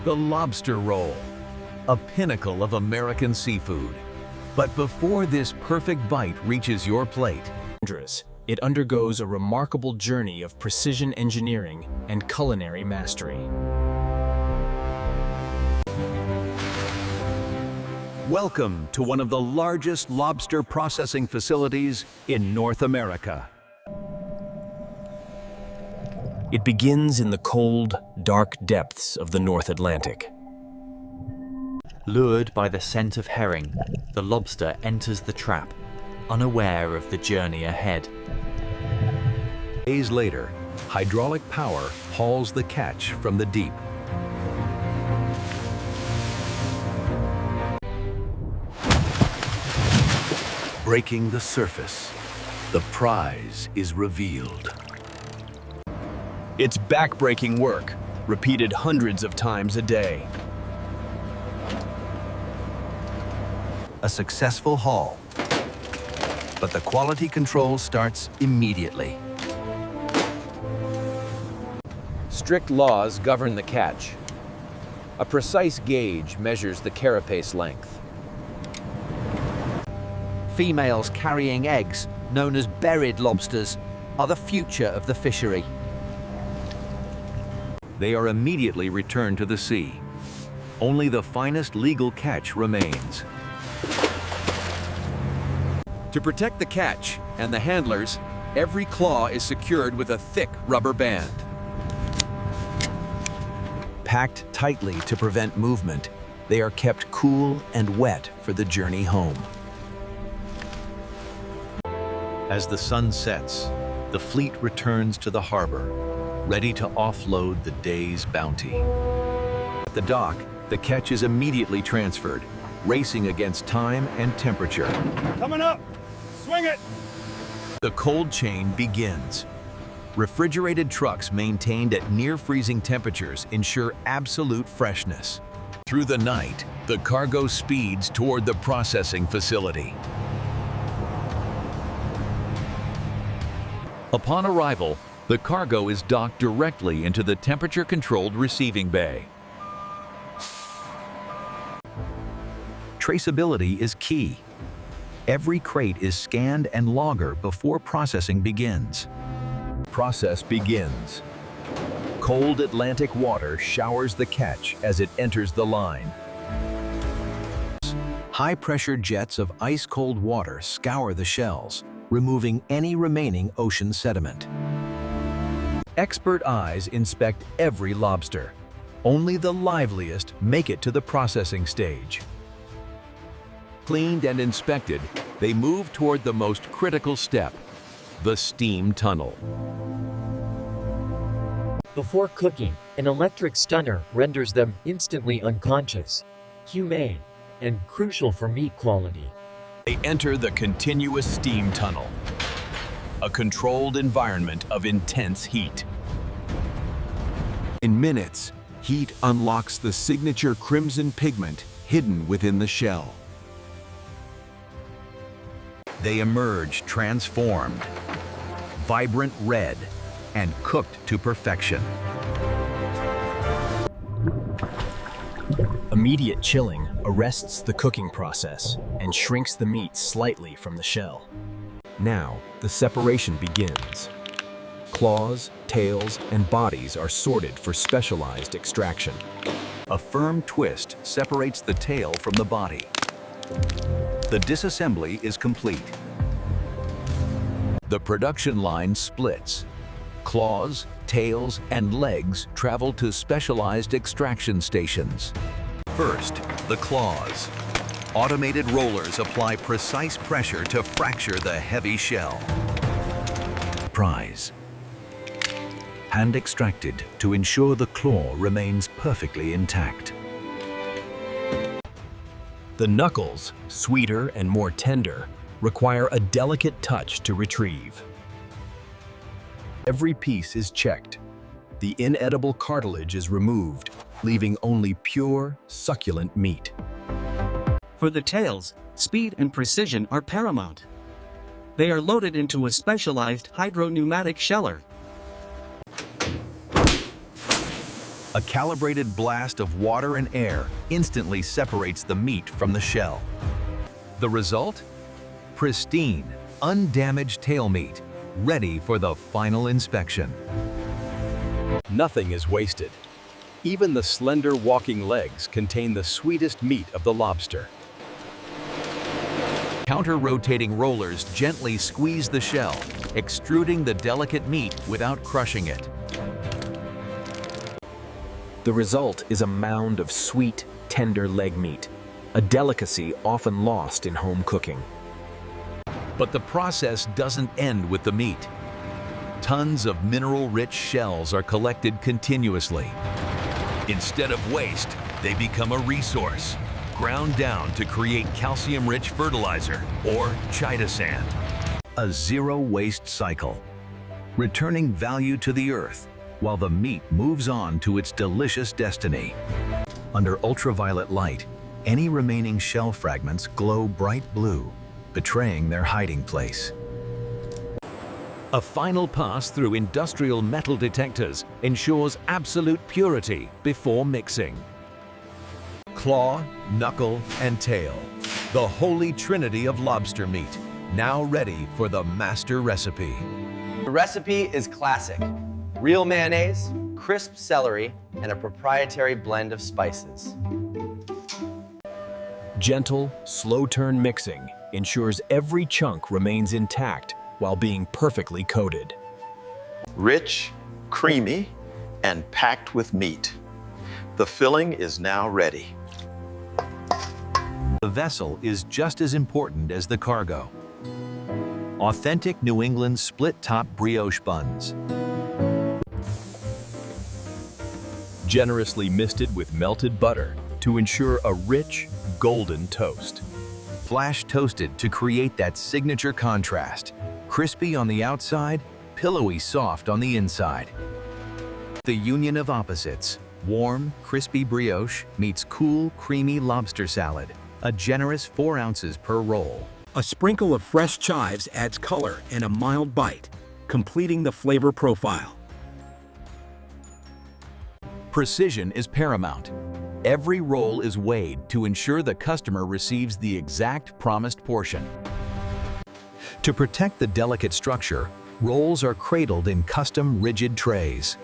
The Lobster Roll, a pinnacle of American seafood. But before this perfect bite reaches your plate, it undergoes a remarkable journey of precision engineering and culinary mastery. welcome to one of the largest lobster processing facilities in North America. It begins in the cold, dark depths of the North Atlantic. Lured by the scent of herring, the lobster enters the trap, unaware of the journey ahead. Days later, hydraulic power hauls the catch from the deep. Breaking the surface, the prize is revealed. It's back-breaking work, repeated hundreds of times a day. A successful haul, but the quality control starts immediately. Strict laws govern the catch. A precise gauge measures the carapace length. Females carrying eggs, known as buried lobsters, are the future of the fishery. They are immediately returned to the sea. Only the finest legal catch remains. To protect the catch and the handlers, every claw is secured with a thick rubber band. Packed tightly to prevent movement, they are kept cool and wet for the journey home. As the sun sets, the fleet returns to the harbor, ready to offload the day's bounty. At the dock, the catch is immediately transferred, racing against time and temperature. Coming up! Swing it! The cold chain begins. Refrigerated trucks maintained at near-freezing temperatures ensure absolute freshness. Through the night, the cargo speeds toward the processing facility. Upon arrival, the cargo is docked directly into the temperature-controlled receiving bay. Traceability is key. Every crate is scanned and loggered before processing begins. Process begins. Cold Atlantic water showers the catch as it enters the line. High-pressure jets of ice-cold water scour the shells, removing any remaining ocean sediment. Expert eyes inspect every lobster. Only the liveliest make it to the processing stage. Cleaned and inspected, they move toward the most critical step, the steam tunnel. Before cooking, an electric stunner renders them instantly unconscious, humane, and crucial for meat quality. They enter the continuous steam tunnel, a controlled environment of intense heat. In minutes, heat unlocks the signature crimson pigment hidden within the shell. They emerge transformed, vibrant red, and cooked to perfection. Immediate chilling arrests the cooking process and shrinks the meat slightly from the shell. Now, the separation begins. Claws, tails, and bodies are sorted for specialized extraction. A firm twist separates the tail from the body. The disassembly is complete. The production line splits. Claws, tails, and legs travel to specialized extraction stations. First, the claws. Automated rollers apply precise pressure to fracture the heavy shell. Prize. Hand extracted to ensure the claw remains perfectly intact. The knuckles, sweeter and more tender, require a delicate touch to retrieve. Every piece is checked. The inedible cartilage is removed, leaving only pure, succulent meat. For the tails, speed and precision are paramount. They are loaded into a specialized hydro-pneumatic sheller. A calibrated blast of water and air instantly separates the meat from the shell. The result? Pristine, undamaged tail meat, ready for the final inspection. Nothing is wasted. Even the slender walking legs contain the sweetest meat of the lobster. Counter-rotating rollers gently squeeze the shell, extruding the delicate meat without crushing it. The result is a mound of sweet, tender leg meat, a delicacy often lost in home cooking. But the process doesn't end with the meat. Tons of mineral-rich shells are collected continuously. Instead of waste, they become a resource, ground down to create calcium-rich fertilizer, or chitosan. A zero-waste cycle, returning value to the earth while the meat moves on to its delicious destiny. Under ultraviolet light, any remaining shell fragments glow bright blue, betraying their hiding place. A final pass through industrial metal detectors ensures absolute purity before mixing. Claw, knuckle, and tail. The holy trinity of lobster meat, now ready for the master recipe. The recipe is classic. Real mayonnaise, crisp celery, and a proprietary blend of spices. Gentle, slow-turn mixing ensures every chunk remains intact while being perfectly coated. Rich, creamy, and packed with meat. The filling is now ready. The vessel is just as important as the cargo. Authentic New England split-top brioche buns. Generously misted with melted butter to ensure a rich, golden toast. Flash toasted to create that signature contrast. Crispy on the outside, pillowy soft on the inside. The union of opposites. Warm, crispy brioche meets cool, creamy lobster salad. A generous 4 ounces per roll. A sprinkle of fresh chives adds color and a mild bite, completing the flavor profile. Precision is paramount. Every roll is weighed to ensure the customer receives the exact promised portion. To protect the delicate structure, rolls are cradled in custom rigid trays.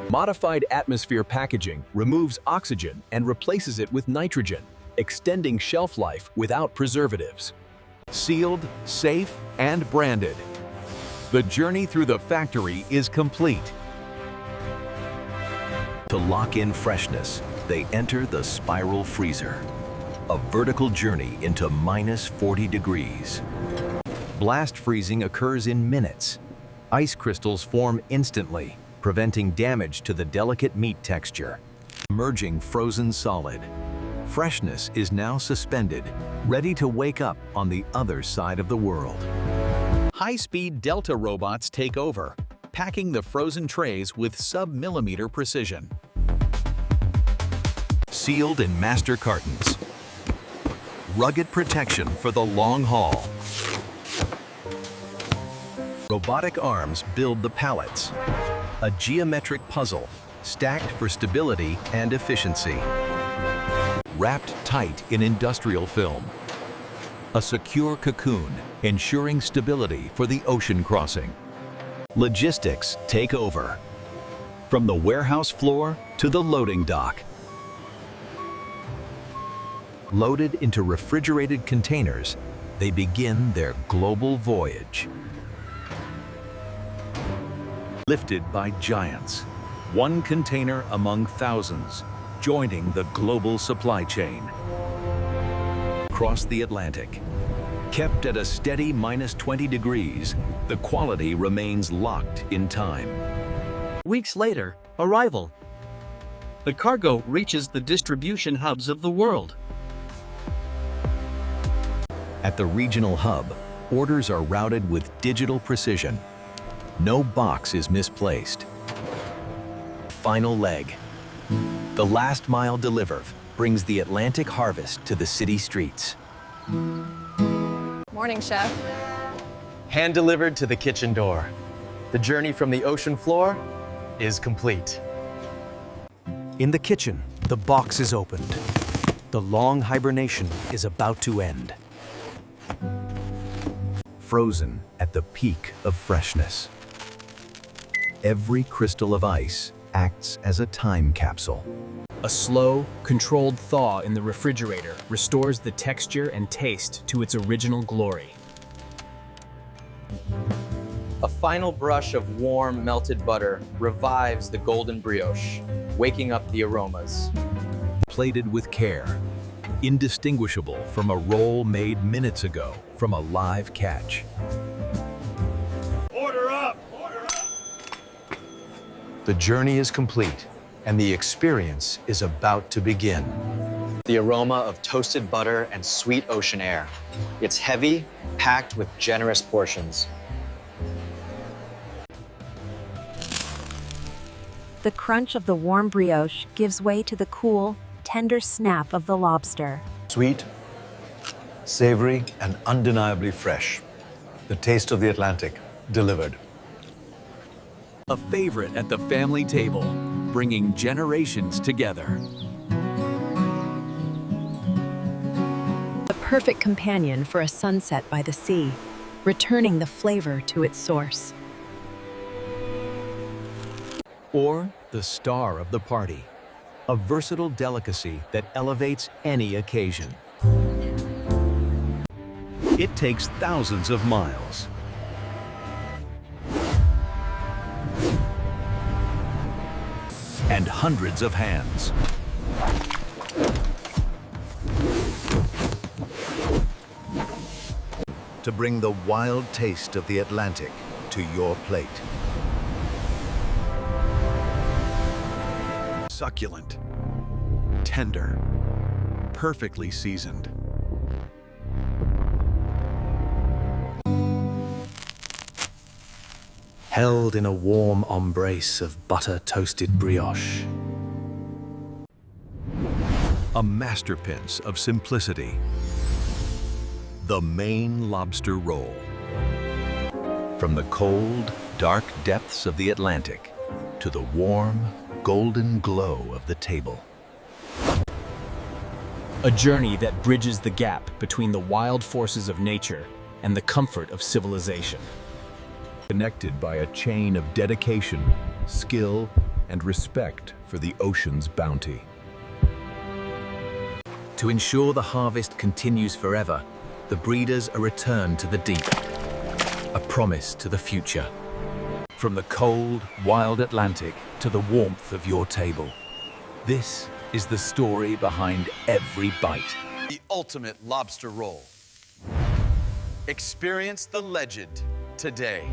Modified atmosphere packaging removes oxygen and replaces it with nitrogen, extending shelf life without preservatives. Sealed, safe, and branded. The journey through the factory is complete. To lock in freshness, they enter the spiral freezer. A vertical journey into -40 degrees. Blast freezing occurs in minutes. Ice crystals form instantly, preventing damage to the delicate meat texture. Emerging frozen solid. Freshness is now suspended, ready to wake up on the other side of the world. High-speed Delta robots take over, packing the frozen trays with sub-millimeter precision. Sealed in master cartons. Rugged protection for the long haul. Robotic arms build the pallets. A geometric puzzle, stacked for stability and efficiency. Wrapped tight in industrial film. A secure cocoon, ensuring stability for the ocean crossing. Logistics take over. From the warehouse floor to the loading dock. Loaded into refrigerated containers, they begin their global voyage. Lifted by giants, one container among thousands, joining the global supply chain. Across the Atlantic, kept at a steady -20 degrees, the quality remains locked in time. Weeks later, arrival. The cargo reaches the distribution hubs of the world. At the regional hub, orders are routed with digital precision. No box is misplaced. Final leg. The last mile deliver brings the Atlantic harvest to the city streets. Morning, Chef. Hand-delivered to the kitchen door. The journey from the ocean floor is complete. In the kitchen, the box is opened. The long hibernation is about to end. Frozen at the peak of freshness. Every crystal of ice acts as a time capsule. A slow, controlled thaw in the refrigerator restores the texture and taste to its original glory. A final brush of warm, melted butter revives the golden brioche, waking up the aromas. Plated with care, indistinguishable from a roll made minutes ago from a live catch. Order up! Order up! The journey is complete, and the experience is about to begin. The aroma of toasted butter and sweet ocean air. It's heavy, packed with generous portions. The crunch of the warm brioche gives way to the cool, tender snap of the lobster. Sweet, savory, and undeniably fresh. The taste of the Atlantic, delivered. A favorite at the family table, bringing generations together. A perfect companion for a sunset by the sea, returning the flavor to its source. Or the star of the party, a versatile delicacy that elevates any occasion. It takes thousands of miles and hundreds of hands to bring the wild taste of the Atlantic to your plate. Succulent, tender, perfectly seasoned. Held in a warm embrace of butter-toasted brioche. A masterpiece of simplicity. The Maine Lobster Roll. From the cold, dark depths of the Atlantic to the warm, golden glow of the table. A journey that bridges the gap between the wild forces of nature and the comfort of civilization. Connected by a chain of dedication, skill, and respect for the ocean's bounty. To ensure the harvest continues forever, the breeders are returned to the deep. A promise to the future. From the cold, wild Atlantic to the warmth of your table. This is the story behind every bite. The ultimate lobster roll. Experience the legend today.